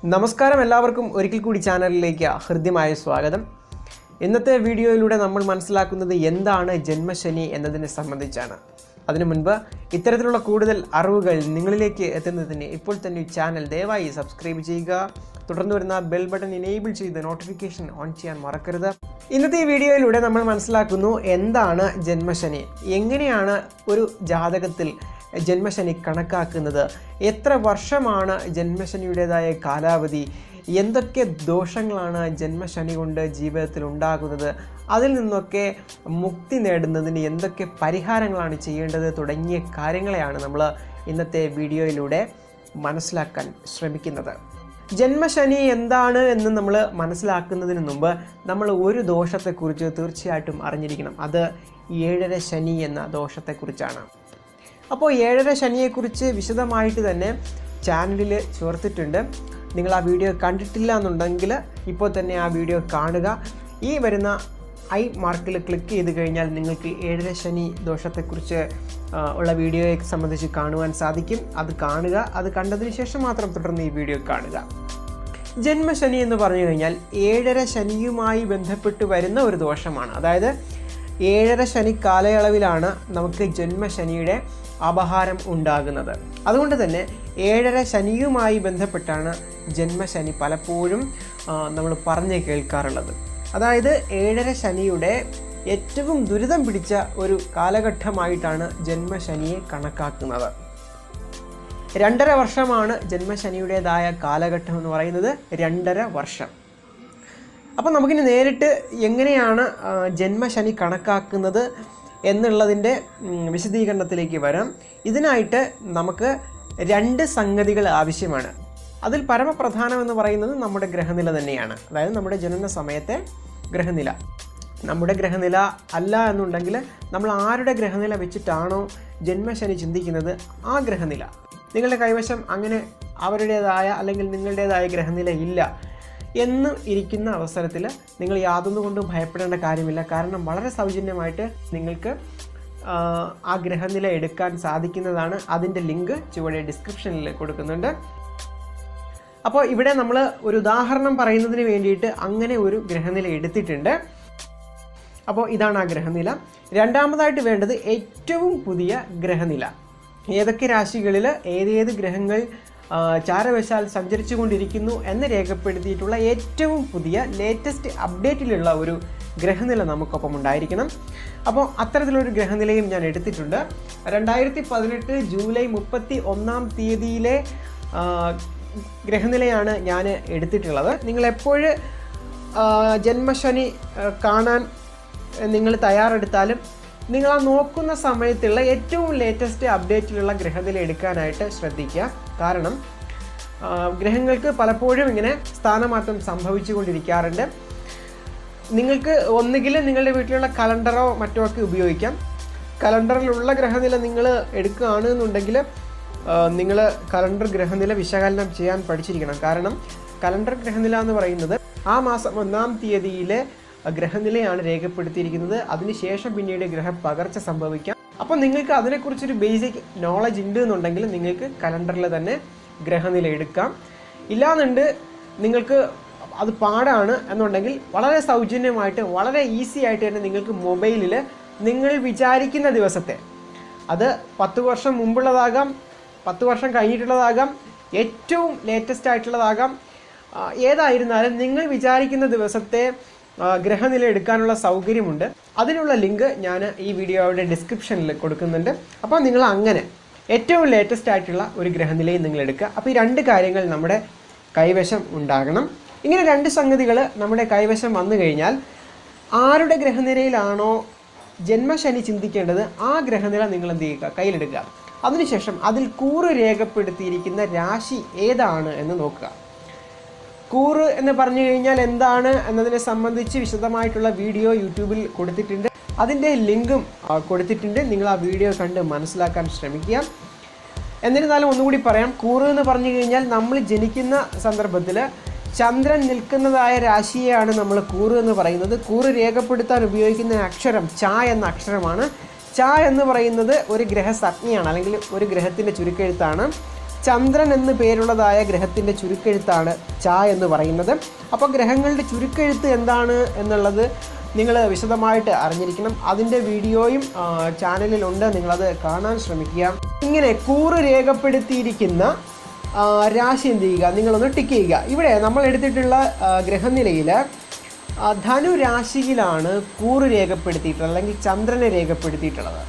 നമസ്കാരം എല്ലാവർക്കും ഒരിക്കൽ കൂടി ചാനലിലേക്ക് ഹൃദ്യമായ സ്വാഗതം. ഇന്നത്തെ വീഡിയോയിലൂടെ നമ്മൾ മനസ്സിലാക്കുന്നത് എന്താണ് ജന്മശനി എന്നതിനെ സംബന്ധിച്ചാണ്. അതിനു മുൻപ് ഇത്തരത്തിലുള്ള കൂടുതൽ അറിവുകൾ നിങ്ങളിലേക്ക് എത്തുന്നതിന് ഇപ്പോൾ തന്നെ ഈ ചാനൽ ദയവായി സബ്സ്ക്രൈബ് ചെയ്യുക. തുടർന്ന് വരുന്ന ബെൽ ബട്ടൺ എനേബിൾ ചെയ്ത് നോട്ടിഫിക്കേഷൻ ഓൺ ചെയ്യാൻ മറക്കരുത്. ഇന്നത്തെ ഈ വീഡിയോയിലൂടെ നമ്മൾ മനസ്സിലാക്കുന്നു എന്താണ് ജന്മശനി, എങ്ങനെയാണ് ഒരു ജാതകത്തിൽ ജന്മശനി കണക്കാക്കുന്നത്, എത്ര വർഷമാണ് ജന്മശനിയുടേതായ കാലാവധി, എന്തൊക്കെ ദോഷങ്ങളാണ് ജന്മശനി കൊണ്ട് ജീവിതത്തിൽ ഉണ്ടാകുന്നത്, അതിൽ നിന്നൊക്കെ മുക്തി നേടുന്നതിന് എന്തൊക്കെ പരിഹാരങ്ങളാണ് ചെയ്യേണ്ടത് തുടങ്ങിയ കാര്യങ്ങളെയാണ് നമ്മൾ ഇന്നത്തെ വീഡിയോയിലൂടെ മനസ്സിലാക്കാൻ ശ്രമിക്കുന്നത്. ജന്മശനി എന്താണ് എന്ന് നമ്മൾ മനസ്സിലാക്കുന്നതിന് മുമ്പ് നമ്മൾ ഒരു ദോഷത്തെക്കുറിച്ച് തീർച്ചയായിട്ടും അറിഞ്ഞിരിക്കണം. അത് ഏഴര ശനി എന്ന ദോഷത്തെക്കുറിച്ചാണ്. അപ്പോൾ ഏഴര ശനിയെക്കുറിച്ച് വിശദമായിട്ട് തന്നെ ചാനലിൽ ചേർത്തിട്ടുണ്ട്. നിങ്ങൾ ആ വീഡിയോ കണ്ടിട്ടില്ല എന്നുണ്ടെങ്കിൽ ഇപ്പോൾ തന്നെ ആ വീഡിയോ കാണുക. ഈ വരുന്ന ഐ മാർക്കിൽ ക്ലിക്ക് ചെയ്ത് കഴിഞ്ഞാൽ നിങ്ങൾക്ക് ഏഴര ശനി ദോഷത്തെക്കുറിച്ച് ഉള്ള വീഡിയോയെ സംബന്ധിച്ച് കാണുവാൻ സാധിക്കും. അത് കാണുക. അത് കണ്ടതിന് ശേഷം മാത്രം തുടർന്ന് ഈ വീഡിയോ കാണുക. ജന്മശനി എന്ന് പറഞ്ഞു കഴിഞ്ഞാൽ ഏഴര ശനിയുമായി ബന്ധപ്പെട്ട് വരുന്ന ഒരു ദോഷമാണ്. അതായത് ഏഴര ശനി കാലയളവിലാണ് നമുക്ക് ജന്മശനിയുടെ അപഹാരം ഉണ്ടാകുന്നത്. അതുകൊണ്ട് തന്നെ ഏഴര ശനിയുമായി ബന്ധപ്പെട്ടാണ് ജന്മശനി പലപ്പോഴും നമ്മൾ പറഞ്ഞു കേൾക്കാറുള്ളത്. അതായത് ഏഴര ശനിയുടെ ഏറ്റവും ദുരിതം പിടിച്ച ഒരു കാലഘട്ടമായിട്ടാണ് ജന്മശനിയെ കണക്കാക്കുന്നത്. 2.5 വർഷമാണ് ജന്മശനിയുടേതായ കാലഘട്ടം എന്ന് പറയുന്നത്. 2.5 വർഷം. അപ്പോൾ നമുക്കിനി നേരിട്ട് എങ്ങനെയാണ് ജന്മശനി കണക്കാക്കുന്നത് എന്നുള്ളതിൻ്റെ വിശദീകരണത്തിലേക്ക് വരാം. ഇതിനായിട്ട് നമുക്ക് 2 സംഗതികൾ ആവശ്യമാണ്. അതിൽ പരമപ്രധാനമെന്ന് പറയുന്നത് നമ്മുടെ ഗ്രഹനില തന്നെയാണ്. അതായത് നമ്മുടെ ജനന സമയത്തെ ഗ്രഹനില. നമ്മുടെ ഗ്രഹനില അല്ല എന്നുണ്ടെങ്കിൽ നമ്മൾ ആരുടെ ഗ്രഹനില വെച്ചിട്ടാണോ ജന്മശനി ചിന്തിക്കുന്നത് ആ ഗ്രഹനില. നിങ്ങളുടെ കൈവശം അങ്ങനെ അവരുടേതായ അല്ലെങ്കിൽ നിങ്ങളുടേതായ ഗ്രഹനില ഇല്ല എന്ന് ഇരിക്കുന്ന അവസരത്തിൽ നിങ്ങൾ യാതൊന്നുകൊണ്ടും ഭയപ്പെടേണ്ട കാര്യമില്ല. കാരണം വളരെ സൗജന്യമായിട്ട് നിങ്ങൾക്ക് ആ ഗ്രഹനില എടുക്കാൻ സാധിക്കുന്നതാണ്. അതിൻ്റെ ലിങ്ക് ചുവടെ ഡിസ്ക്രിപ്ഷനിൽ കൊടുക്കുന്നുണ്ട്. അപ്പോൾ ഇവിടെ നമ്മൾ ഒരു ഉദാഹരണം പറയുന്നതിന് വേണ്ടിയിട്ട് അങ്ങനെ ഒരു ഗ്രഹനില എടുത്തിട്ടുണ്ട്. അപ്പോൾ ഇതാണ് ആ ഗ്രഹനില. രണ്ടാമതായിട്ട് വേണ്ടത് ഏറ്റവും പുതിയ ഗ്രഹനില. ഏതൊക്കെ രാശികളിൽ ഏതേത് ഗ്രഹങ്ങൾ ചാരവശാൽ സഞ്ചരിച്ചു കൊണ്ടിരിക്കുന്നു എന്ന് രേഖപ്പെടുത്തിയിട്ടുള്ള ഏറ്റവും പുതിയ ലേറ്റസ്റ്റ് അപ്ഡേറ്റിലുള്ള ഒരു ഗ്രഹനില നമുക്കൊപ്പം ഉണ്ടായിരിക്കണം. അപ്പോൾ അത്തരത്തിലൊരു ഗ്രഹനിലയും ഞാൻ എടുത്തിട്ടുണ്ട്. 2018 ജൂലൈ 31 ഗ്രഹനിലയാണ് ഞാൻ എടുത്തിട്ടുള്ളത്. നിങ്ങളെപ്പോഴും ജന്മശനി കാണാൻ നിങ്ങൾ തയ്യാറെടുത്താലും നിങ്ങൾ ആ നോക്കുന്ന സമയത്തുള്ള ഏറ്റവും ലേറ്റസ്റ്റ് അപ്ഡേറ്റിലുള്ള ഗ്രഹനില എടുക്കാനായിട്ട് ശ്രദ്ധിക്കുക. കാരണം ഗ്രഹങ്ങൾക്ക് പലപ്പോഴും ഇങ്ങനെ സ്ഥാനമാറ്റം സംഭവിച്ചു കൊണ്ടിരിക്കാറുണ്ട്. നിങ്ങൾക്ക് ഒന്നുകിൽ നിങ്ങളുടെ വീട്ടിലുള്ള കലണ്ടറോ മറ്റോ ഒക്കെ ഉപയോഗിക്കാം. കലണ്ടറിലുള്ള ഗ്രഹനില നിങ്ങൾ എടുക്കുകയാണ് എന്നുണ്ടെങ്കിൽ നിങ്ങൾ കലണ്ടർ ഗ്രഹനില വിശകലനം ചെയ്യാൻ പഠിച്ചിരിക്കണം. കാരണം കലണ്ടർ ഗ്രഹനില എന്ന് പറയുന്നത് ആ മാസം 1-ാം തീയതിയിലെ ഗ്രഹനിലയാണ് രേഖപ്പെടുത്തിയിരിക്കുന്നത്. അതിനുശേഷം പിന്നീട് ഗ്രഹപകർച്ച സംഭവിക്കാം. അപ്പോൾ നിങ്ങൾക്ക് അതിനെക്കുറിച്ചൊരു ബേസിക് നോളജ് ഉണ്ട് എന്നുണ്ടെങ്കിൽ നിങ്ങൾക്ക് കലണ്ടറിൽ തന്നെ ഗ്രഹനില എടുക്കാം. ഇല്ലാന്നുണ്ട് നിങ്ങൾക്ക് അത് പാടാണ് എന്നുണ്ടെങ്കിൽ വളരെ സൗജന്യമായിട്ട് വളരെ ഈസി ആയിട്ട് തന്നെ നിങ്ങൾക്ക് മൊബൈലിൽ നിങ്ങൾ വിചാരിക്കുന്ന ദിവസത്തെ, അത് 10 വർഷം മുമ്പുള്ളതാകാം, 10 വർഷം കഴിഞ്ഞിട്ടുള്ളതാകാം, ഏറ്റവും ലേറ്റസ്റ്റ് ആയിട്ടുള്ളതാകാം, ഏതായിരുന്നാലും നിങ്ങൾ വിചാരിക്കുന്ന ദിവസത്തെ ഗ്രഹനില എടുക്കാനുള്ള സൗകര്യമുണ്ട്. അതിനുള്ള ലിങ്ക് ഞാൻ ഈ വീഡിയോയുടെ ഡിസ്ക്രിപ്ഷനിൽ കൊടുക്കുന്നുണ്ട്. അപ്പോൾ നിങ്ങൾ അങ്ങനെ ഏറ്റവും ലേറ്റസ്റ്റ് ആയിട്ടുള്ള ഒരു ഗ്രഹനിലയും നിങ്ങൾ എടുക്കുക. അപ്പോൾ ഈ 2 കാര്യങ്ങൾ നമ്മുടെ കൈവശം ഉണ്ടാകണം. ഇങ്ങനെ 2 സംഗതികൾ നമ്മുടെ കൈവശം വന്നു കഴിഞ്ഞാൽ ആരുടെ ഗ്രഹനിലയിലാണോ ജന്മശനി ചിന്തിക്കേണ്ടത് ആ ഗ്രഹനില നിങ്ങൾ എന്ത് ചെയ്യുക, കയ്യിലെടുക്കുക. അതിനുശേഷം അതിൽ കൂറ് രേഖപ്പെടുത്തിയിരിക്കുന്ന രാശി ഏതാണ് എന്ന് നോക്കുക. കൂറ് എന്ന് പറഞ്ഞു കഴിഞ്ഞാൽ എന്താണ് എന്നതിനെ സംബന്ധിച്ച് വിശദമായിട്ടുള്ള വീഡിയോ യൂട്യൂബിൽ കൊടുത്തിട്ടുണ്ട്. അതിൻ്റെ ലിങ്കും കൊടുത്തിട്ടുണ്ട്. നിങ്ങൾ ആ വീഡിയോ കണ്ട് മനസ്സിലാക്കാൻ ശ്രമിക്കുക. എന്നിരുന്നാലും ഒന്നുകൂടി പറയാം, കൂറ് എന്ന് പറഞ്ഞു കഴിഞ്ഞാൽ നമ്മൾ ജനിക്കുന്ന സന്ദർഭത്തിൽ ചന്ദ്രൻ നിൽക്കുന്നതായ രാശിയെയാണ് നമ്മൾ കൂറ് എന്ന് പറയുന്നത്. കൂറ് രേഖപ്പെടുത്താൻ ഉപയോഗിക്കുന്ന അക്ഷരം ച എന്ന അക്ഷരമാണ്. ച എന്ന് പറയുന്നത് ഒരു ഗ്രഹസംജ്ഞയാണ്, അല്ലെങ്കിൽ ഒരു ഗ്രഹത്തിൻ്റെ ചുരുക്കെഴുത്താണ്. ചന്ദ്രൻ എന്ന് പേരുള്ളതായ ഗ്രഹത്തിൻ്റെ ചുരുക്കെഴുത്താണ് ച എന്ന് പറയുന്നത്. അപ്പോൾ ഗ്രഹങ്ങളുടെ ചുരുക്കെഴുത്ത് എന്താണ് എന്നുള്ളത് നിങ്ങൾ വിശദമായിട്ട് അറിഞ്ഞിരിക്കണം. അതിൻ്റെ വീഡിയോയും ചാനലിലുണ്ട്, നിങ്ങളത് കാണാൻ ശ്രമിക്കുക. ഇങ്ങനെ കൂറ് രേഖപ്പെടുത്തിയിരിക്കുന്ന രാശി എന്ത് ചെയ്യുക, നിങ്ങളൊന്ന് ടിക്ക് ചെയ്യുക. ഇവിടെ നമ്മൾ എടുത്തിട്ടുള്ള ഗ്രഹനിലയിൽ ധനുരാശിയിലാണ് കൂറ് രേഖപ്പെടുത്തിയിട്ടുള്ളത്, അല്ലെങ്കിൽ ചന്ദ്രനെ രേഖപ്പെടുത്തിയിട്ടുള്ളത്.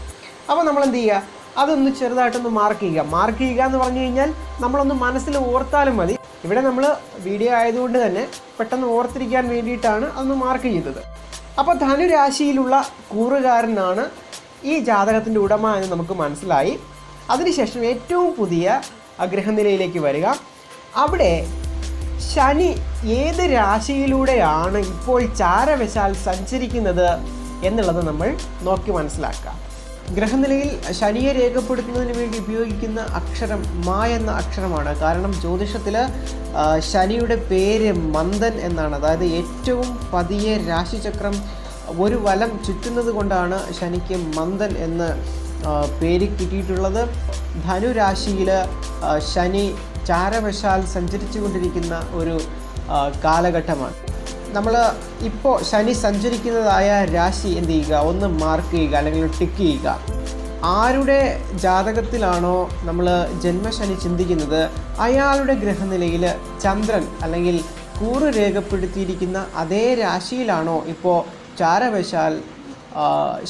അപ്പോൾ നമ്മൾ എന്ത് ചെയ്യുക, അതൊന്ന് ചെറുതായിട്ടൊന്ന് മാർക്ക് ചെയ്യുക എന്ന് പറഞ്ഞു കഴിഞ്ഞാൽ നമ്മളൊന്ന് മനസ്സിൽ ഓർത്താലും മതി. ഇവിടെ നമ്മൾ വീഡിയോ ആയതുകൊണ്ട് തന്നെ പെട്ടെന്ന് ഓർത്തിരിക്കാൻ വേണ്ടിയിട്ടാണ് അതൊന്ന് മാർക്ക് ചെയ്തത്. അപ്പോൾ ധനുരാശിയിലുള്ള കൂറുകാരനാണ് ഈ ജാതകത്തിൻ്റെ ഉടമ എന്ന് നമുക്ക് മനസ്സിലായി. അതിനുശേഷം ഏറ്റവും പുതിയ ഗ്രഹനിലയിലേക്ക് വരിക. അവിടെ ശനി ഏത് രാശിയിലൂടെയാണ് ഇപ്പോൾ ചാരവശാൽ സഞ്ചരിക്കുന്നത് എന്നുള്ളത് നമ്മൾ നോക്കി മനസ്സിലാക്കാം. ഗ്രഹനിലയിൽ ശനിയെ രേഖപ്പെടുത്തുന്നതിന് വേണ്ടി ഉപയോഗിക്കുന്ന അക്ഷരം മ എന്ന അക്ഷരമാണ്. കാരണം ജ്യോതിഷത്തിൽ ശനിയുടെ പേര് മന്ദൻ എന്നാണ്. അതായത് ഏറ്റവും പതിയെ രാശിചക്രം ഒരു വലം ചുറ്റുന്നത് കൊണ്ടാണ് ശനിക്ക് മന്ദൻ എന്ന് പേര് കിട്ടിയിട്ടുള്ളത്. ധനുരാശിയിൽ ശനി ചാരവശാൽ സഞ്ചരിച്ചു കൊണ്ടിരിക്കുന്ന ഒരു കാലഘട്ടമാണ്. നമ്മൾ ഇപ്പോൾ ശനി സഞ്ചരിക്കുന്നതായ രാശി എന്ത് ചെയ്യുക, ഒന്ന് മാർക്ക് ചെയ്യുക അല്ലെങ്കിൽ ടിക്ക് ചെയ്യുക. ആരുടെ ജാതകത്തിലാണോ നമ്മൾ ജന്മശനി ചിന്തിക്കുന്നത് അയാളുടെ ഗ്രഹനിലയിൽ ചന്ദ്രൻ അല്ലെങ്കിൽ കൂറ് രേഖപ്പെടുത്തിയിരിക്കുന്ന അതേ രാശിയിലാണോ ഇപ്പോൾ ചാരവശാൽ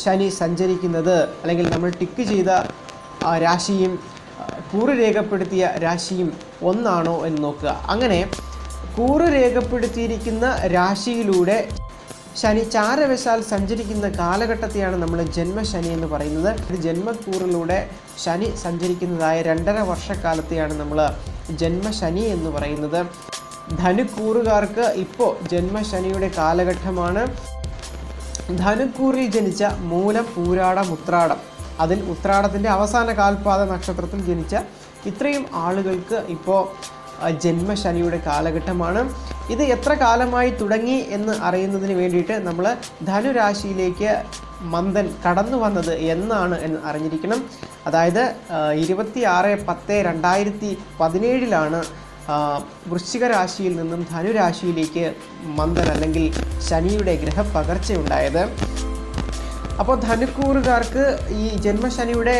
ശനി സഞ്ചരിക്കുന്നത്, അല്ലെങ്കിൽ നമ്മൾ ടിക്ക് ചെയ്ത രാശിയും കൂറ് രേഖപ്പെടുത്തിയ രാശിയും ഒന്നാണോ എന്ന് നോക്കുക. അങ്ങനെ കൂറ് രേഖപ്പെടുത്തിയിരിക്കുന്ന രാശിയിലൂടെ ശനി ചാരവശാൽ സഞ്ചരിക്കുന്ന കാലഘട്ടത്തെയാണ് നമ്മൾ ജന്മശനി എന്ന് പറയുന്നത്. ജന്മക്കൂറിലൂടെ ശനി സഞ്ചരിക്കുന്നതായ 2.5 വർഷക്കാലത്തെയാണ് നമ്മൾ ജന്മശനി എന്ന് പറയുന്നത്. ധനുക്കൂറുകാർക്ക് ഇപ്പോൾ ജന്മശനിയുടെ കാലഘട്ടമാണ്. ധനുക്കൂറിൽ ജനിച്ച മൂലം, പൂരാടം, ഉത്രാടം, അതിൽ ഉത്രാടത്തിൻ്റെ അവസാന കാൽപാദ നക്ഷത്രത്തിൽ ജനിച്ച ഇത്രയും ആളുകൾക്ക് ഇപ്പോൾ ജന്മശനിയുടെ കാലഘട്ടമാണ്. ഇത് എത്ര കാലമായി തുടങ്ങി എന്ന് അറിയുന്നതിന് വേണ്ടിയിട്ട് നമ്മൾ ധനുരാശിയിലേക്ക് മന്ദൻ കടന്നു വന്നത് എന്നാണ് എന്ന് അറിഞ്ഞിരിക്കണം. അതായത് 26/10/2017 വൃശ്ചിക രാശിയിൽ നിന്നും ധനുരാശിയിലേക്ക് മന്ദൻ അല്ലെങ്കിൽ ശനിയുടെ ഗ്രഹപ്പകർച്ചയുണ്ടായത്. അപ്പോൾ ധനുക്കൂറുകാർക്ക് ഈ ജന്മശനിയുടെ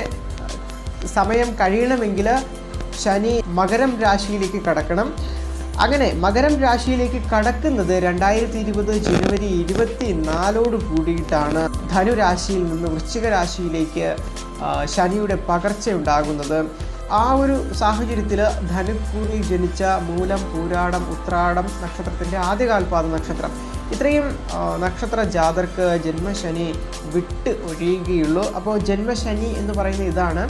സമയം കഴിയണമെങ്കിൽ ശനി മകരം രാശിയിലേക്ക് കടക്കണം. അങ്ങനെ മകരം രാശിയിലേക്ക് കടക്കുന്നത് 2020 ജനുവരി 24 കൂടിയിട്ടാണ് ധനുരാശിയിൽ നിന്ന് വൃശ്ചിക രാശിയിലേക്ക് ശനിയുടെ പകർച്ച ഉണ്ടാകുന്നത്. ആ ഒരു സാഹചര്യത്തിൽ ധനുക്കൂറിൽ ജനിച്ച മൂലം, പൂരാടം, ഉത്രാടം നക്ഷത്രത്തിൻ്റെ ആദ്യകാൽപാദ നക്ഷത്രം, ഇത്രയും നക്ഷത്ര ജാതർക്ക് ജന്മശനി വിട്ട് ഒഴിയുകയുള്ളൂ. അപ്പോൾ ജന്മശനി എന്ന് പറയുന്നത് ഇതാണ്.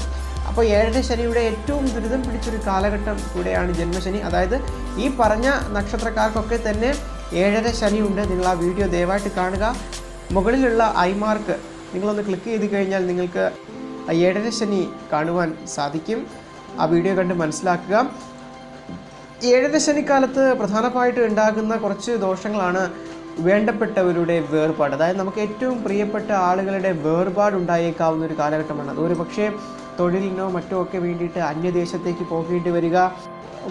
അപ്പോൾ 7ര ശനിയുടെ ഏറ്റവും ദുരിതം പിടിച്ചൊരു കാലഘട്ടം കൂടെയാണ് ജന്മശനി. അതായത് ഈ പറഞ്ഞ നക്ഷത്രക്കാർക്കൊക്കെ തന്നെ 7ര ശനിയുണ്ട്. നിങ്ങൾ ആ വീഡിയോ ദയവായിട്ട് കാണുക. മുകളിലുള്ള ഐമാർക്ക് നിങ്ങളൊന്ന് ക്ലിക്ക് ചെയ്ത് കഴിഞ്ഞാൽ നിങ്ങൾക്ക് 7ര ശനി കാണുവാൻ സാധിക്കും. ആ വീഡിയോ കണ്ട് മനസ്സിലാക്കുക. 7ര ശനിക്കാലത്ത് പ്രധാനമായിട്ട് ഉണ്ടാകുന്ന കുറച്ച് ദോഷങ്ങളാണ് വേണ്ടപ്പെട്ടവരുടെ വേർപാട്. അതായത് നമുക്ക് ഏറ്റവും പ്രിയപ്പെട്ട ആളുകളുടെ വേർപാട് ഉണ്ടായേക്കാവുന്ന ഒരു കാലഘട്ടമാണ്. അതൊരു പക്ഷേ തൊഴിലിനോ മറ്റോ ഒക്കെ വേണ്ടിയിട്ട് അന്യദേശത്തേക്ക് പോകേണ്ടി വരിക,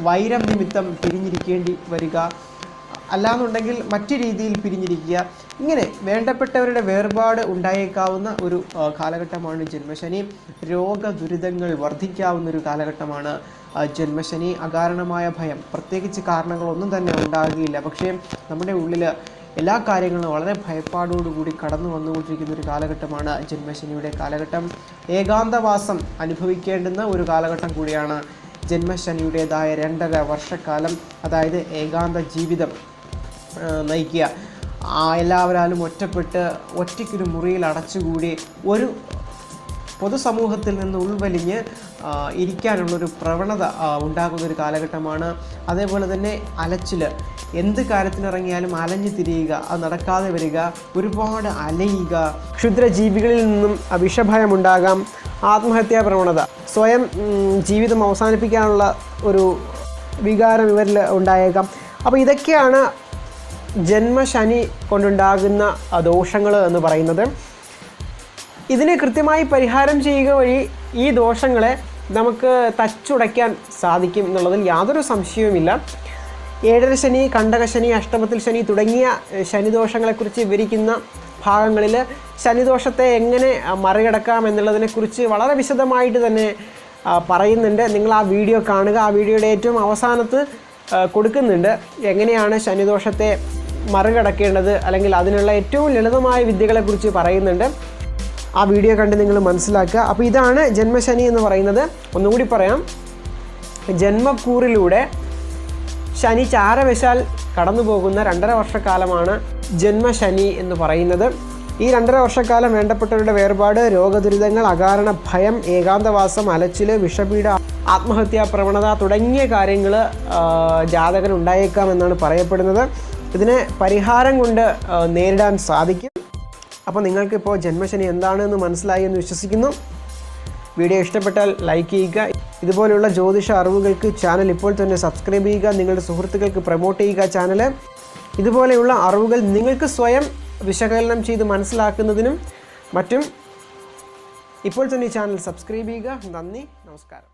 വൈരം നിമിത്തം പിരിഞ്ഞിരിക്കേണ്ടി വരിക, അല്ലാന്നുണ്ടെങ്കിൽ മറ്റു രീതിയിൽ പിരിഞ്ഞിരിക്കുക. ഇങ്ങനെ വേണ്ടപ്പെട്ടവരുടെ വേർപാട് ഉണ്ടായേക്കാവുന്ന ഒരു കാലഘട്ടമാണ് ജന്മശനി. രോഗദുരിതങ്ങൾ വർദ്ധിക്കാവുന്ന ഒരു കാലഘട്ടമാണ് ജന്മശനി. അകാരണമായ ഭയം, പ്രത്യേകിച്ച് കാരണങ്ങളൊന്നും തന്നെ ഉണ്ടാകുകയില്ല, പക്ഷേ നമ്മുടെ ഉള്ളിൽ എല്ലാ കാര്യങ്ങളും വളരെ ഭയപ്പാടോടുകൂടി കടന്നു വന്നുകൊണ്ടിരിക്കുന്ന ഒരു കാലഘട്ടമാണ് ജന്മശനിയുടെ കാലഘട്ടം. ഏകാന്തവാസം അനുഭവിക്കേണ്ടുന്ന ഒരു കാലഘട്ടം കൂടിയാണ് ജന്മശനിയുടേതായ 2.5 വർഷക്കാലം. അതായത് ഏകാന്ത ജീവിതം നയിക്കുക, എല്ലാവരാലും ഒറ്റപ്പെട്ട് ഒറ്റയ്ക്കൊരു മുറിയിൽ അടച്ചുകൂടി ഒരു പൊതുസമൂഹത്തിൽ നിന്ന് ഉൾവലിഞ്ഞ് ഇരിക്കാനുള്ളൊരു പ്രവണത ഉണ്ടാകുന്നൊരു കാലഘട്ടമാണ്. അതേപോലെ തന്നെ അലച്ചിൽ, എന്ത് കാര്യത്തിനിറങ്ങിയാലും അലഞ്ഞു തിരിയുക, അത് നടക്കാതെ വരിക, ഒരുപാട് അലയുക, ക്ഷുദ്രജീവികളിൽ നിന്നും വിഷഭയമുണ്ടാകാം, ആത്മഹത്യാ പ്രവണത, സ്വയം ജീവിതം അവസാനിപ്പിക്കാനുള്ള ഒരു വികാരം ഇവരിൽ ഉണ്ടായേക്കാം. അപ്പോൾ ഇതൊക്കെയാണ് ജന്മശനി കൊണ്ടുണ്ടാകുന്ന ദോഷങ്ങൾ എന്ന് പറയുന്നത്. ഇതിനെ കൃത്യമായി പരിഹാരം ചെയ്യുക വഴി ഈ ദോഷങ്ങളെ നമുക്ക് തച്ചുടയ്ക്കാൻ സാധിക്കും എന്നുള്ളതിൽ യാതൊരു സംശയവുമില്ല. ഏഴര ശനി, കണ്ടകശനി, അഷ്ടമത്തിൽ ശനി തുടങ്ങിയ ശനിദോഷങ്ങളെക്കുറിച്ച് വിവരിക്കുന്ന ഭാഗങ്ങളിൽ ശനിദോഷത്തെ എങ്ങനെ മറികടക്കാം എന്നുള്ളതിനെക്കുറിച്ച് വളരെ വിശദമായിട്ട് തന്നെ പറയുന്നുണ്ട്. നിങ്ങൾ ആ വീഡിയോ കാണുക. ആ വീഡിയോയുടെ ഏറ്റവും അവസാനത്ത് കൊടുക്കുന്നുണ്ട് എങ്ങനെയാണ് ശനിദോഷത്തെ മറികടക്കേണ്ടത്, അല്ലെങ്കിൽ അതിനുള്ള ഏറ്റവും ലളിതമായ വിദ്യകളെക്കുറിച്ച് പറയുന്നുണ്ട്. ആ വീഡിയോ കണ്ട് നിങ്ങൾ മനസ്സിലാക്കുക. അപ്പോൾ ഇതാണ് ജന്മശനി എന്ന് പറയുന്നത്. ഒന്നുകൂടി പറയാം, ജന്മക്കൂറിലൂടെ ശനി ചാരവശാൽ കടന്നു പോകുന്ന 2.5 വർഷക്കാലമാണ് ജന്മശനി എന്ന് പറയുന്നത്. ഈ 2.5 വർഷക്കാലം വേണ്ടപ്പെട്ടവരുടെ വേർപാട്, രോഗദുരിതങ്ങൾ, അകാരണ ഭയം, ഏകാന്തവാസം, അലച്ചിൽ, വിഷപീഡ, ആത്മഹത്യാ പ്രവണത തുടങ്ങിയ കാര്യങ്ങൾ ജാതകൻ ഉണ്ടായേക്കാമെന്നാണ് പറയപ്പെടുന്നത്. ഇതിനെ പരിഹാരം കൊണ്ട് നേരിടാൻ സാധിക്കും. അപ്പോൾ നിങ്ങൾക്കിപ്പോൾ ജന്മശനി എന്താണെന്ന് മനസ്സിലായി എന്ന് വിശ്വസിക്കുന്നു. വീഡിയോ ഇഷ്ടപ്പെട്ടാൽ ലൈക്ക് ചെയ്യുക. ഇതുപോലെയുള്ള ജ്യോതിഷ അറിവുകൾക്ക് ചാനൽ ഇപ്പോൾ തന്നെ സബ്സ്ക്രൈബ് ചെയ്യുക. നിങ്ങളുടെ സുഹൃത്തുക്കൾക്ക് പ്രൊമോട്ട് ചെയ്യുക ചാനൽ. ഇതുപോലെയുള്ള അറിവുകൾ നിങ്ങൾക്ക് സ്വയം വിശകലനം ചെയ്ത് മനസ്സിലാക്കുന്നതിനും മറ്റും ഇപ്പോൾ തന്നെ ഈ ചാനൽ സബ്സ്ക്രൈബ് ചെയ്യുക. നന്ദി, നമസ്കാരം.